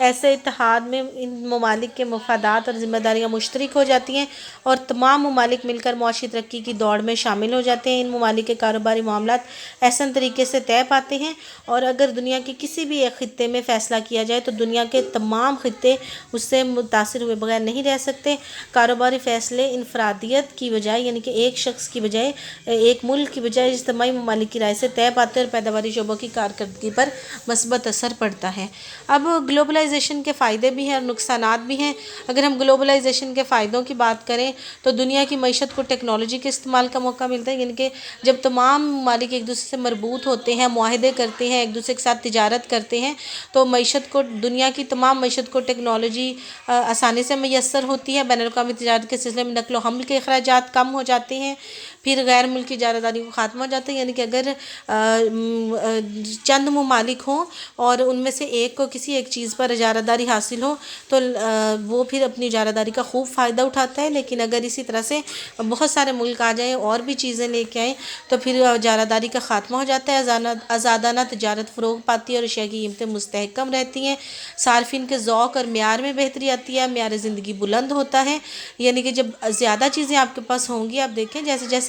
ایسے اتحاد میں ان ممالک کے مفادات اور ذمہ داریاں مشترک ہو جاتی ہیں اور تمام ممالک مل کر معاشی ترقی کی دوڑ میں شامل ہو جاتے ہیں۔ ان ممالک کے کاروباری معاملات احسن طریقے سے طے پاتے ہیں، اور اگر دنیا کے کسی بھی ایک خطے میں فیصلہ کیا جائے تو دنیا کے تمام خطے اس سے متاثر ہوئے بغیر نہیں رہ سکتے۔ کاروباری فیصلے انفرادیت کی بجائے، یعنی کہ ایک شخص کی بجائے، ایک ملک کی بجائے اجتماعی ممالک کی رائے سے طے پاتے ہیں اور پیداواری شعبوں کی کارکردگی پر مثبت اثر پڑتا ہے۔ اب گلوبلائزیشن کے فائدے بھی ہیں اور نقصانات بھی ہیں۔ اگر ہم گلوبلائزیشن کے فائدوں کی بات کریں تو دنیا کی معیشت کو ٹیکنالوجی کے استعمال کا موقع ملتا ہے، یعنی کہ جب تمام ممالک ایک دوسرے سے مربوط ہوتے ہیں، معاہدے کرتے ہیں، ایک دوسرے کے ساتھ تجارت کرتے ہیں، تو معیشت کو، دنیا کی تمام معیشت کو ٹیکنالوجی آسانی سے میسر ہوتی ہے۔ بین الاقوامی تجارت کے سلسلے میں نقل و حمل کے اخراجات کم ہو جاتے ہیں۔ پھر غیر ملکی اجارہ کو خاتمہ ہو جاتا ہے، یعنی کہ اگر چند ممالک ہوں اور ان میں سے ایک کو کسی ایک چیز پر اجارہ داری حاصل ہو تو وہ پھر اپنی اجارہ داری کا خوب فائدہ اٹھاتا ہے، لیکن اگر اسی طرح سے بہت سارے ملک آ جائیں اور بھی چیزیں لے کے آئیں تو پھر اجارہ داری کا خاتمہ ہو جاتا ہے۔ آزادانہ تجارت فروغ پاتی ہے اور اشیاء کی قیمتیں مستحکم رہتی ہیں۔ صارفین کے ذوق اور معیار میں بہتری آتی ہے، معیار زندگی بلند ہوتا ہے، یعنی کہ جب زیادہ چیزیں آپ کے پاس ہوں گی، آپ دیکھیں جیسے جیسے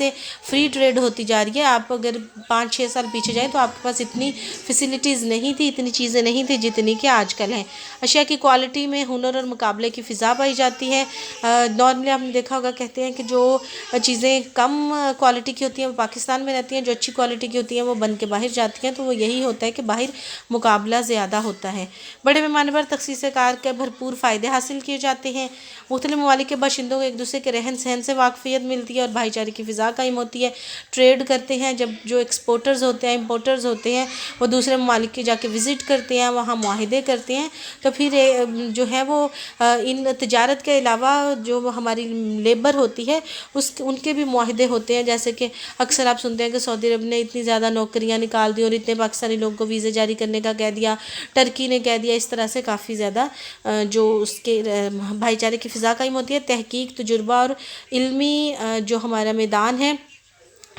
فری ٹریڈ ہوتی جا رہی ہے، آپ اگر 5-6 سال پیچھے جائیں تو آپ کے پاس اتنی فیسلٹیز نہیں تھی، اتنی چیزیں نہیں تھی جتنی کہ آج کل ہیں۔ اشیاء کی کوالٹی میں ہنر اور مقابلے کی فضا پائی جاتی ہے۔ نارملی آپ نے دیکھا ہوگا، کہتے ہیں کہ جو چیزیں کم کوالٹی کی ہوتی ہیں وہ پاکستان میں رہتی ہیں، جو اچھی کوالٹی کی ہوتی ہیں وہ بن کے باہر جاتی ہیں، تو وہ یہی ہوتا ہے کہ باہر مقابلہ زیادہ ہوتا ہے۔ بڑے پیمانے پر تخصیص کار کے بھرپور فائدے حاصل کیے جاتے ہیں۔ مختلف ممالک کے باشندوں کو ایک دوسرے کے رہن سہن سے واقفیت ملتی ہے اور بھائی چارے کی فضا قائم ہوتی ہے۔ ٹریڈ کرتے ہیں، جب جو ایکسپورٹرز ہوتے ہیں، امپورٹرز ہوتے ہیں، وہ دوسرے ممالک کے جا کے وزٹ کرتے ہیں، وہاں معاہدے کرتے ہیں، تو پھر جو ہے وہ ان تجارت کے علاوہ جو ہماری لیبر ہوتی ہے ان کے بھی معاہدے ہوتے ہیں، جیسے کہ اکثر آپ سنتے ہیں کہ سعودی عرب نے اتنی زیادہ نوکریاں نکال دی اور اتنے پاکستانی لوگوں کو ویزے جاری کرنے کا کہہ دیا، ٹرکی نے کہہ دیا۔ اس طرح سے کافی زیادہ جو اس کے بھائی چارے کی فضا قائم ہوتی ہے۔ تحقیق، تجربہ اور علمی جو ہمارا میدان ہے،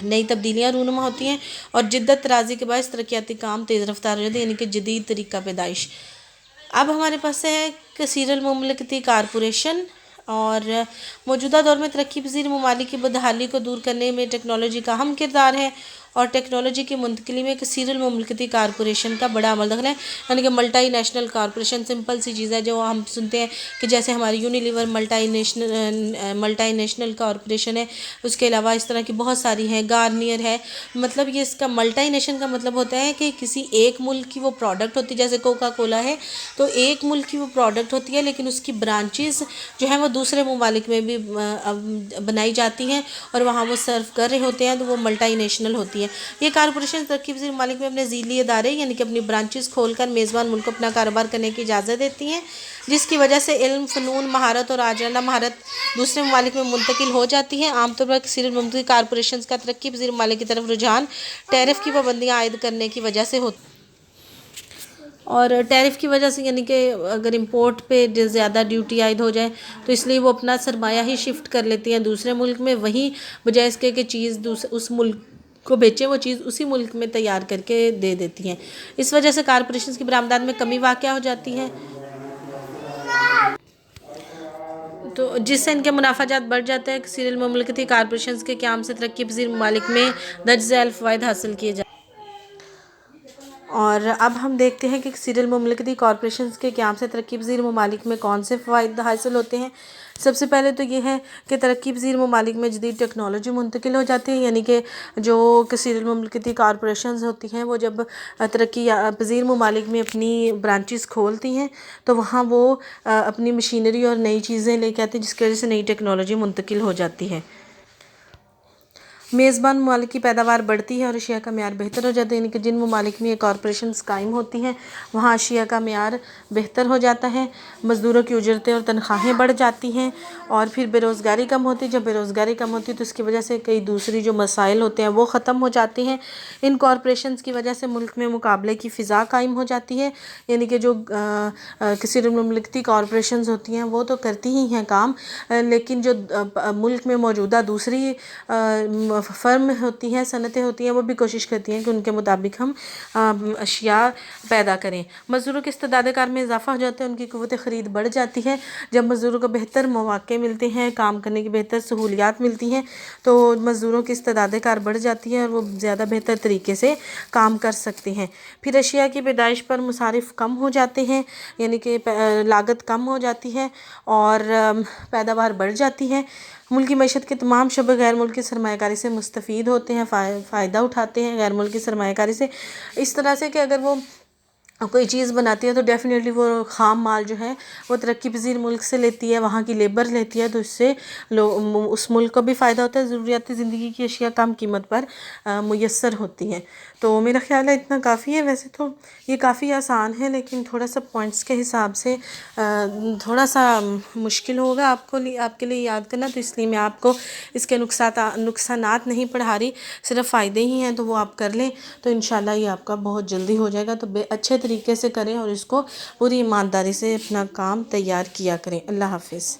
نئی تبدیلیاں رونما ہوتی ہیں اور جدت ترازی کے باعث ترقیاتی کام تیز رفتار ہو جاتے ہیں، یعنی کہ جدید طریقہ پیدائش۔ اب ہمارے پاس ہے کثیر المملکتی کارپوریشن، اور موجودہ دور میں ترقی پذیر ممالک کی بدحالی کو دور کرنے میں ٹیکنالوجی کا اہم کردار ہے، اور ٹیکنالوجی کی منتقلی میں کثیر المملکتی کارپوریشن کا بڑا عمل دخل ہے، یعنی کہ ملٹی نیشنل کارپوریشن سمپل سی چیز ہے جو ہم سنتے ہیں کہ جیسے ہماری یونیلیور ملٹی نیشنل کارپوریشن ہے، اس کے علاوہ اس طرح کی بہت ساری ہیں، گارنیئر ہے۔ مطلب یہ اس کا ملٹی نیشن کا مطلب ہوتا ہے کہ کسی ایک ملک کی وہ پروڈکٹ ہوتی ہے، جیسے کوکا کولا ہے تو ایک ملک کی وہ پروڈکٹ ہوتی ہے، لیکن اس کی برانچز جو ہیں وہ دوسرے ممالک میں بھی بنائی جاتی ہیں اور وہاں وہ سرو کر رہے ہوتے ہیں، تو وہ ملٹی نیشنل ہوتی ہے۔ یہ کارپوریشن ترقی پذیر ممالک میں اپنے ذیلی ادارے، یعنی کہ اپنی برانچز کھول کر میزبان ملک کو اپنا کاروبار کرنے کی اجازت دیتی ہیں، جس کی وجہ سے علم، فنون، مہارت اور آجرانہ مہارت دوسرے ممالک میں منتقل ہو جاتی ہیں۔ عام طور پر کثیر المملکتی کارپوریشنز کا ترقی پذیر ممالک کی طرف رجحان ٹیرف کی پابندیاں عائد کرنے کی وجہ سے ہوتا ہے، اور ٹیرف کی وجہ سے، یعنی کہ اگر امپورٹ پہ زیادہ ڈیوٹی عائد ہو جائے تو اس لیے وہ اپنا سرمایہ ہی شفٹ کر لیتی ہیں دوسرے ملک میں، وہیں بجائے اس کے کہ چیز اس ملک کو بیچیں، وہ چیز اسی ملک میں تیار کر کے دے دیتی ہیں۔ اس وجہ سے کارپوریشنز کی برآمدات میں کمی واقع ہو جاتی ہے، تو جس سے ان کے منافع جات بڑھ جاتا ہے۔ کثیر المملکتی کارپوریشنز کے قیام سے ترقی پذیر ممالک میں درج ذیل فوائد حاصل کیے جاتے ہیں۔ اور اب ہم دیکھتے ہیں کہ کثیر المملکتی کارپوریشنز کے قیام سے ترقی پذیر ممالک میں کون سے فوائد حاصل ہوتے ہیں۔ سب سے پہلے تو یہ ہے کہ ترقی پذیر ممالک میں جدید ٹیکنالوجی منتقل ہو جاتی ہے، یعنی کہ جو کثیر المملکتی کارپوریشنز ہوتی ہیں وہ جب ترقی پذیر ممالک میں اپنی برانچز کھولتی ہیں تو وہاں وہ اپنی مشینری اور نئی چیزیں لے کے آتی ہیں، جس کی وجہ سے نئی ٹیکنالوجی منتقل ہو جاتی ہے۔ میزبان ممالک کی پیداوار بڑھتی ہے اور اشیاء کا معیار بہتر ہو جاتا ہے، یعنی کہ جن ممالک میں یہ کارپوریشنز قائم ہوتی ہیں وہاں اشیاء کا معیار بہتر ہو جاتا ہے، مزدوروں کی اجرتیں اور تنخواہیں بڑھ جاتی ہیں، اور پھر بے روزگاری کم ہوتی ہے۔ جب بے روزگاری کم ہوتی ہے تو اس کی وجہ سے کئی دوسری جو مسائل ہوتے ہیں وہ ختم ہو جاتے ہیں۔ ان کارپوریشنز کی وجہ سے ملک میں مقابلے کی فضا قائم ہو جاتی ہے، یعنی کہ جو کثیر المملکتی کارپوریشنز ہوتی ہیں وہ تو کرتی ہی ہیں کام، لیکن جو ملک میں موجودہ دوسری فرم ہوتی ہیں، صنعتیں ہوتی ہیں، وہ بھی کوشش کرتی ہیں کہ ان کے مطابق ہم اشیاء پیدا کریں۔ مزدوروں کی استعداد کار میں اضافہ ہو جاتا ہے، ان کی قوت خرید بڑھ جاتی ہے۔ جب مزدوروں کو بہتر مواقع ملتے ہیں، کام کرنے کی بہتر سہولیات ملتی ہیں، تو مزدوروں کی استعداد کار بڑھ جاتی ہے اور وہ زیادہ بہتر طریقے سے کام کر سکتے ہیں۔ پھر اشیاء کی پیدائش پر مصارف کم ہو جاتے ہیں، یعنی کہ لاگت کم ہو جاتی ہے اور پیداوار بڑھ جاتی ہے۔ ملکی معیشت کے تمام شعبے غیر ملکی سرمایہ کاری سے مستفید ہوتے ہیں، فائدہ اٹھاتے ہیں غیر ملکی سرمایہ کاری سے، اس طرح سے کہ اگر وہ کوئی چیز بناتی ہے تو ڈیفینیٹلی وہ خام مال جو ہے وہ ترقی پذیر ملک سے لیتی ہے، وہاں کی لیبر لیتی ہے، تو اس سے اس ملک کو بھی فائدہ ہوتا ہے، ضروریات زندگی کی اشیاء کم قیمت پر میسر ہوتی ہیں۔ تو میرا خیال ہے اتنا کافی ہے۔ ویسے تو یہ کافی آسان ہے، لیکن تھوڑا سا پوائنٹس کے حساب سے تھوڑا سا مشکل ہوگا آپ کے لیے یاد کرنا، تو اس لیے میں آپ کو اس کے نقصانات نہیں پڑھا رہی، صرف فائدے ہی ہیں، تو وہ آپ کر لیں تو انشاءاللہ یہ آپ کا بہت جلدی ہو جائے گا۔ تو اچھے طریقے سے کریں اور اس کو پوری ایمانداری سے اپنا کام تیار کیا کریں۔ اللہ حافظ۔